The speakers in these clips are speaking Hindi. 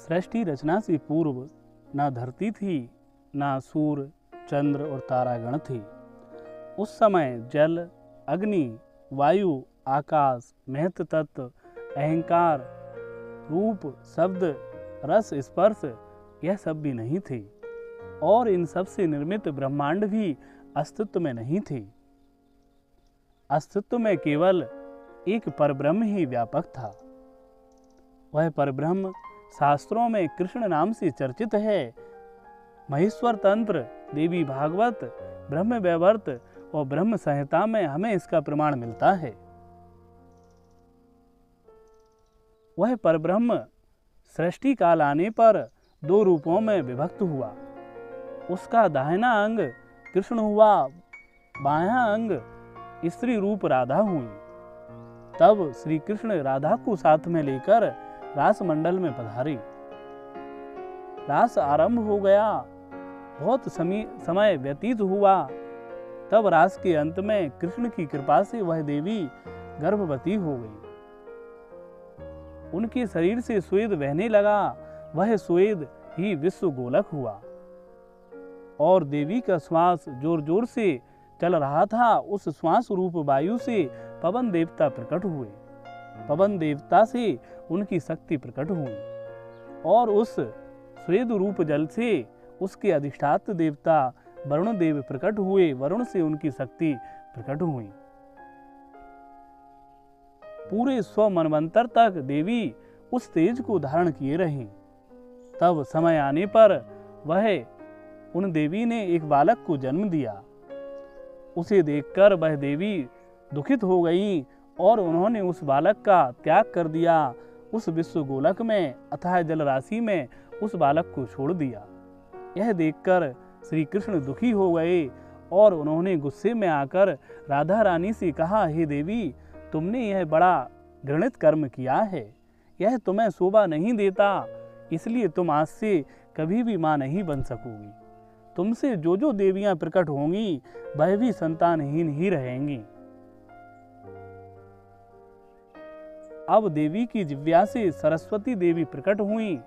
सृष्टि रचना से पूर्व ना धरती थी, ना सूर्य, चंद्र और तारागण थे। उस समय जल, अग्नि, वायु, आकाश, महत तत्व, अहंकार, रूप, शब्द, रस, स्पर्श यह सब भी नहीं थे और इन सब से निर्मित ब्रह्मांड भी अस्तित्व में नहीं थे। अस्तित्व में केवल एक परब्रह्म ही व्यापक था। वह परब्रह्म शास्त्रों में कृष्ण नाम से चर्चित है। महेश्वर तंत्र, देवी भागवत, ब्रह्म वैवर्त और ब्रह्म संहिता में हमें इसका प्रमाण मिलता है। वह परब्रह्म सृष्टि काल आने पर दो रूपों में विभक्त हुआ। उसका दाहिना अंग कृष्ण हुआ, बायां अंग स्त्री रूप राधा हुई। तब श्री कृष्ण राधा को साथ में लेकर रास मंडल में पधारे। रास आरंभ हो गया। बहुत समय व्यतीत हुआ। तब रास के अंत में कृष्ण की कृपा से वह देवी गर्भवती हो गई। उनके शरीर से स्वेद बहने लगा। वह स्वेद ही विश्व गोलक हुआ और देवी का श्वास जोर जोर से चल रहा था। उस श्वास रूप वायु से पवन देवता प्रकट हुए। पवन देवता से उनकी शक्ति प्रकट हुई और उस स्वेद रूप जल से उसके अधिष्ठात्र देवता वरुण देव प्रकट हुए। वरुण से उनकी शक्ति प्रकट हुई। पूरे 100 मनवंतर तक देवी उस तेज को धारण किए रही। तब समय आने पर वह उन देवी ने एक बालक को जन्म दिया। उसे देखकर वह देवी दुखित हो गई और उन्होंने उस बालक का त्याग कर दिया। उस विश्व गोलक में अथाह जल राशि में उस बालक को छोड़ दिया। यह देखकर श्री कृष्ण दुखी हो गए और उन्होंने गुस्से में आकर राधा रानी से कहा, हे देवी, तुमने यह बड़ा घृणित कर्म किया है। यह तुम्हें शोभा नहीं देता, इसलिए तुम आज से कभी भी मां नहीं बन सकोगी। तुमसे जो जो देवियां प्रकट होंगी वह भी संतानहीन ही रहेंगी। अब देवी की जिह्वा से सरस्वती देवी प्रकट हुई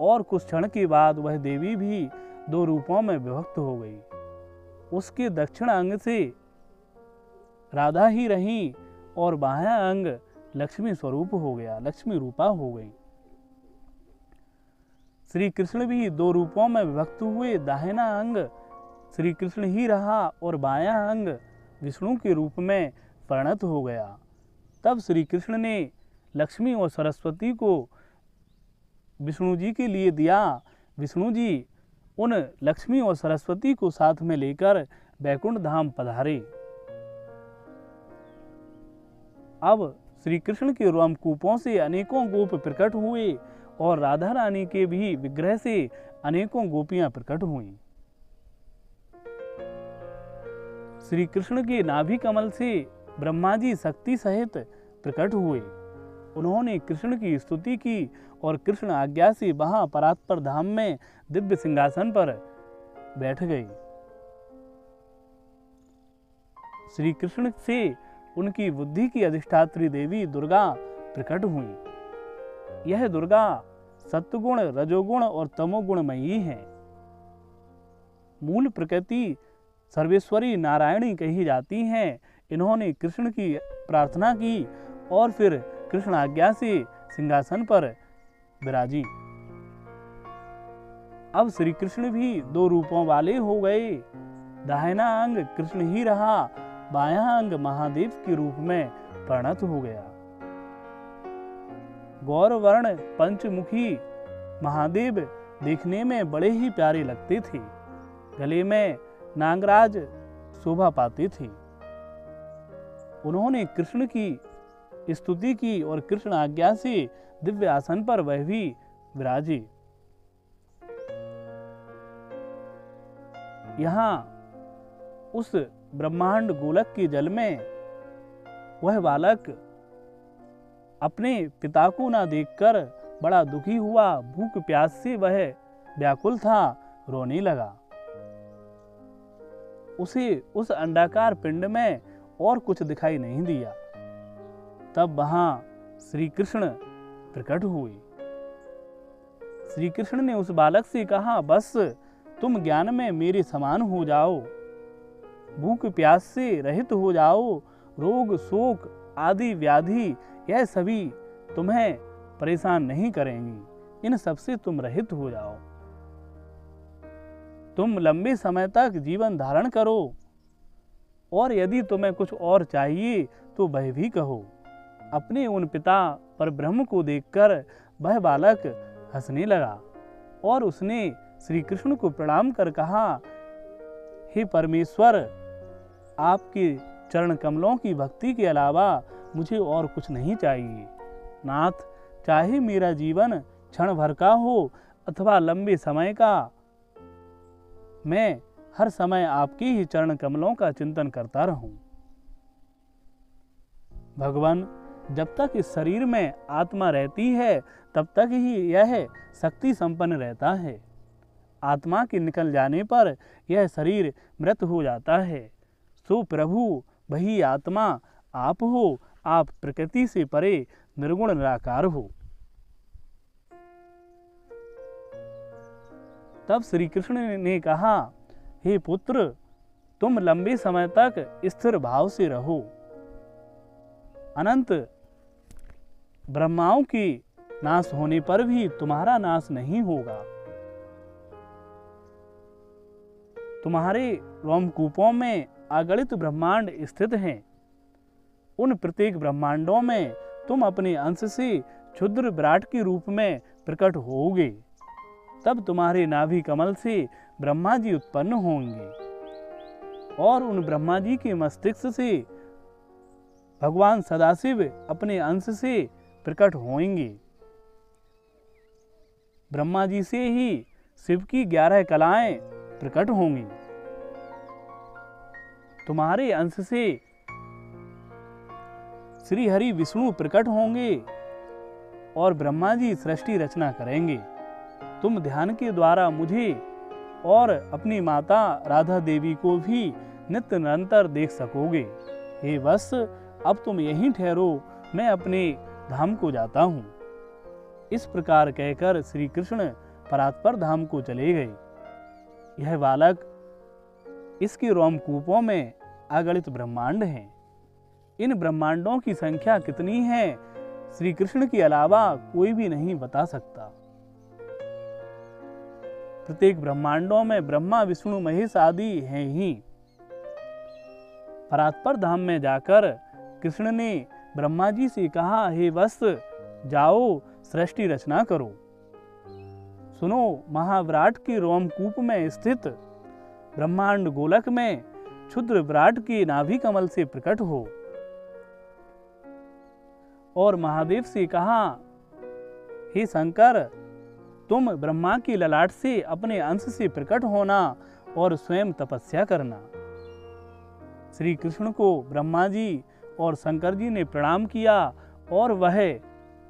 और कुछ क्षण के बाद वह देवी भी दो रूपों में विभक्त हो गई। उसके दक्षिण अंग से राधा ही रही और बायां अंग लक्ष्मी स्वरूप हो गया, लक्ष्मी रूपा हो गई। श्री कृष्ण भी दो रूपों में विभक्त हुए। दाहिना अंग श्री कृष्ण ही रहा और बायां अंग विष्णु के रूप में परिणत हो गया। तब श्री कृष्ण ने लक्ष्मी और सरस्वती को विष्णु जी के लिए दिया। विष्णु जी उन लक्ष्मी और सरस्वती को साथ में लेकर वैकुंठ धाम पधारे। अब श्री कृष्ण के रोमकूपों से अनेकों गोप प्रकट हुए और राधा रानी के भी विग्रह से अनेकों गोपियां प्रकट हुईं। श्री कृष्ण के नाभि कमल से ब्रह्मा जी शक्ति सहित प्रकट हुए। उन्होंने कृष्ण की स्तुति की और कृष्ण आज्ञा से वहां परात्पर धाम में दिव्य सिंहासन पर बैठ गए। श्री कृष्ण से उनकी बुद्धि की अधिष्ठात्री देवी दुर्गा प्रकट हुई। यह दुर्गा सत्वगुण, रजोगुण और तमोगुणमयी है। मूल प्रकृति सर्वेश्वरी नारायणी कही जाती हैं। इन्होंने कृष्ण की प्रार्थना की और फिर कृष्ण आज्ञा से सिंहासन पर विराजी। अब श्री कृष्ण भी दो रूपों वाले हो गए। दाहिना अंग कृष्ण ही रहा, बायां अंग महादेव के रूप में परिणत हो गया। गौरवर्ण पंचमुखी महादेव देखने में बड़े ही प्यारे लगते थे। गले में नागराज शोभा पाते थे। उन्होंने कृष्ण की स्तुति की और कृष्ण आज्ञा से दिव्य आसन पर वह भी विराजे। यहाँ उस ब्रह्मांड गोलक के जल में वह बालक अपने पिता को ना देखकर बड़ा दुखी हुआ। भूख प्यास से वह व्याकुल था, रोने लगा। उसे उस अंडाकार पिंड में और कुछ दिखाई नहीं दिया। तब वहां श्री कृष्ण प्रकट हुए। श्री कृष्ण ने उस बालक से कहा, बस तुम ज्ञान में मेरे समान हो जाओ, भूख प्यास से रहित हो जाओ, रोग शोक आदि व्याधि यह सभी तुम्हें परेशान नहीं करेंगी, इन सब से तुम रहित हो जाओ। तुम लंबे समय तक जीवन धारण करो, और यदि तुम्हें कुछ और चाहिए तो वह भी कहो। अपने उन पिता पर ब्रह्म को देखकर वह बालक हंसने लगा और उसने श्री कृष्ण को प्रणाम कर कहा, हे परमेश्वर, आपके चरण कमलों की भक्ति के अलावा मुझे और कुछ नहीं चाहिए। नाथ, चाहे मेरा जीवन क्षण भर का हो अथवा लंबे समय का, मैं हर समय आपके ही चरण कमलों का चिंतन करता रहूं। भगवान, जब तक इस शरीर में आत्मा रहती है तब तक ही यह शक्ति संपन्न रहता है। आत्मा के निकल जाने पर यह शरीर मृत हो जाता है। सो प्रभु, वही आत्मा आप हो, आप प्रकृति से परे निर्गुण निराकार हो। तब श्री कृष्ण ने कहा, हे पुत्र, तुम लंबे समय तक स्थिर भाव से रहो। अनंत ब्रह्माओं के नाश होने पर भी तुम्हारा नाश नहीं होगा। तुम्हारे रोमकूपों में अगणित ब्रह्मांड स्थित हैं। उन प्रत्येक ब्रह्मांडों में तुम अपने अंश से क्षुद्र विराट के रूप में प्रकट होोगे। तब तुम्हारे नाभि कमल से ब्रह्मा जी उत्पन्न होंगे और उन ब्रह्मा जी के मस्तिष्क से भगवान सदाशिव अपने अंश से प्रकट होंगे। ब्रह्मा जी से ही शिव की 11 कलाएं प्रकट होंगी। तुम्हारे अंश से श्री हरि विष्णु प्रकट होंगे और ब्रह्मा जी सृष्टि रचना करेंगे। तुम ध्यान के द्वारा मुझे और अपनी माता राधा देवी को भी नित्य निरंतर देख सकोगे। हे वत्स, अब तुम यहीं ठहरो, मैं अपने धाम को जाता हूँ। इस प्रकार कहकर श्री कृष्ण परात्पर धाम को चले गए। यह बालक, इसके रोमकूपों में अगणित ब्रह्मांड हैं। इन ब्रह्मांडों की संख्या कितनी है, श्री कृष्ण के अलावा कोई भी नहीं बता सकता। प्रत्येक ब्रह्मांडों में ब्रह्मा विष्णु महेश आदि हैं ही। परात्पर धाम में जाकर कृष्ण ने ब्रह्मा जी से कहा, हे वत्स, जाओ सृष्टि रचना करो। सुनो, महाविराट के रोमकूप में स्थित ब्रह्मांड गोलक में क्षुद्र विराट के नाभि कमल से प्रकट हो। और महादेव से कहा, हे शंकर, तुम ब्रह्मा की ललाट से अपने अंश से प्रकट होना और स्वयं तपस्या करना। श्री कृष्ण को ब्रह्मा जी और शंकर जी ने प्रणाम किया और वह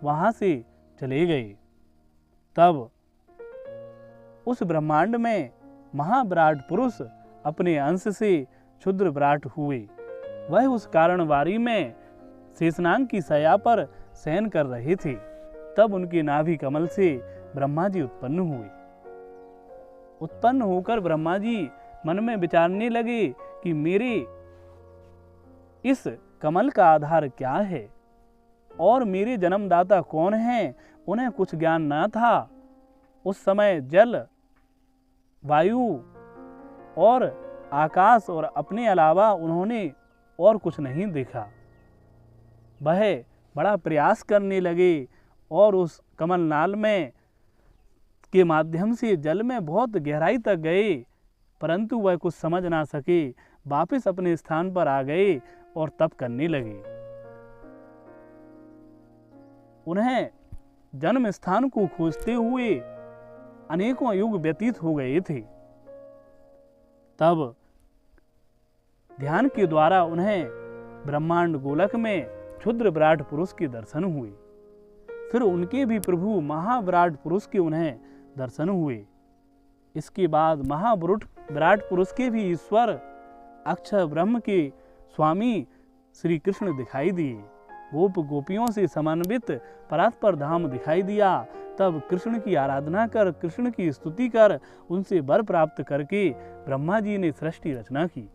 वहां से चले गए। तब उस ब्रह्मांड में महाविराट पुरुष अपने अंश से क्षुद्र विराट हुए। वह उस कारणवारी में शेषनाग की शैया पर शयन कर रहे थे। तब उनके नाभि कमल से ब्रह्मा जी उत्पन्न हुए। उत्पन्न होकर ब्रह्मा जी मन में विचारने लगे कि मेरे इस कमल का आधार क्या है और मेरे जन्मदाता कौन हैं। उन्हें कुछ ज्ञान न था। उस समय जल, वायु और आकाश और अपने अलावा उन्होंने और कुछ नहीं देखा। वह बड़ा प्रयास करने लगे और उस कमल नाल में के माध्यम से जल में बहुत गहराई तक गए, परंतु वह कुछ समझ ना सके। वापस अपने स्थान पर आ गए और तप करने लगे। उन्हें जन्म स्थान को खोजते हुए अनेकों युग व्यतीत हो गए थे। तब ध्यान के द्वारा उन्हें ब्रह्मांड गोलक में क्षुद्र विराट पुरुष के दर्शन हुए। फिर उनके भी प्रभु महाविराट पुरुष के उन्हें दर्शन हुए। इसके बाद महाविराट पुरुष के भी ईश्वर अक्षर ब्रह्म के स्वामी श्री कृष्ण दिखाई दिए। गोप गोपियों से समन्वित परात्पर धाम दिखाई दिया। तब कृष्ण की आराधना कर, कृष्ण की स्तुति कर, उनसे वर प्राप्त करके ब्रह्मा जी ने सृष्टि रचना की।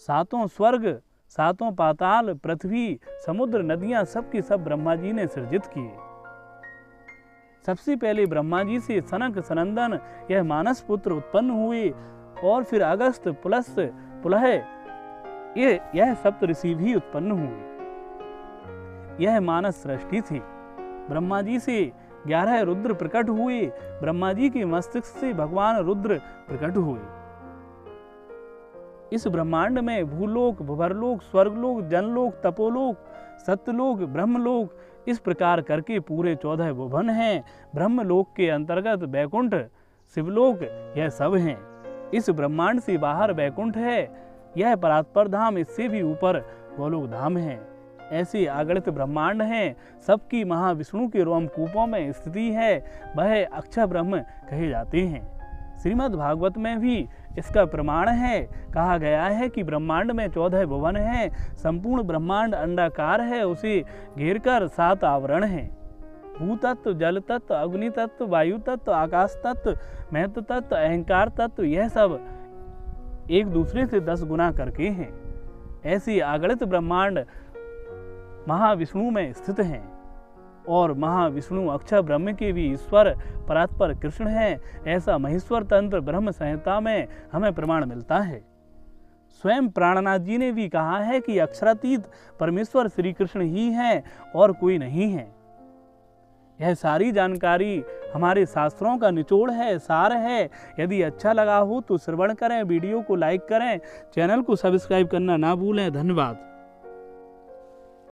सातों स्वर्ग, सातों पाताल, पृथ्वी, समुद्र, नदियां सब के सब ब्रह्मा जी ने सृजित किए। सबसे पहले ब्रह्मा जी से सनक सनंदन यह मानस पुत्र उत्पन्न हुए और फिर अगस्त, पुलस, पुलह यह सप्त ऋषि भी उत्पन्न हुए। यह मानस सृष्टि थी। ब्रह्मा जी से 11 रुद्र प्रकट हुए। ब्रह्मा जी के मस्तिष्क से भगवान रुद्र प्रकट हुए। इस ब्रह्मांड में भूलोक, भुवरलोक, स्वर्गलोक, जनलोक, तपोलोक, सत्यलोक, ब्रह्मलोक, इस प्रकार करके पूरे 14 भुवन हैं। ब्रह्मलोक के अंतर्गत वैकुंठ, शिवलोक, यह सब हैं। इस ब्रह्मांड से बाहर वैकुंठ है, यह परात्पर धाम, इससे भी ऊपर गोलोक धाम है। ऐसे अगणित ब्रह्मांड हैं। सबकी महाविष्णु के रोमकूपों में स्थिति है, वह अक्षर ब्रह्म कहे जाते हैं। श्रीमद् भागवत में भी इसका प्रमाण है। कहा गया है कि ब्रह्मांड में 14 भुवन हैं। संपूर्ण ब्रह्मांड अंडाकार है, उसे घेरकर 7 आवरण हैं। भूतत्व, जल तत्व, अग्नि तत्व, वायु तत्व, आकाश तत्व, महत्व तत्व, अहंकार तत्व, यह सब एक दूसरे से 10 गुना करके हैं। ऐसे अगणित ब्रह्मांड महाविष्णु में स्थित हैं और महाविष्णु अक्षर ब्रह्म के भी ईश्वर परात्पर कृष्ण है। ऐसा महेश्वर तंत्र ब्रह्म संहिता में हमें प्रमाण मिलता है। स्वयं प्राणनाथ जी ने भी कहा है कि अक्षरातीत परमेश्वर श्री कृष्ण ही है और कोई नहीं है। यह सारी जानकारी हमारे शास्त्रों का निचोड़ है, सार है। यदि अच्छा लगा हो तो श्रवण करें, वीडियो को लाइक करें, चैनल को सब्सक्राइब करना ना भूलें। धन्यवाद।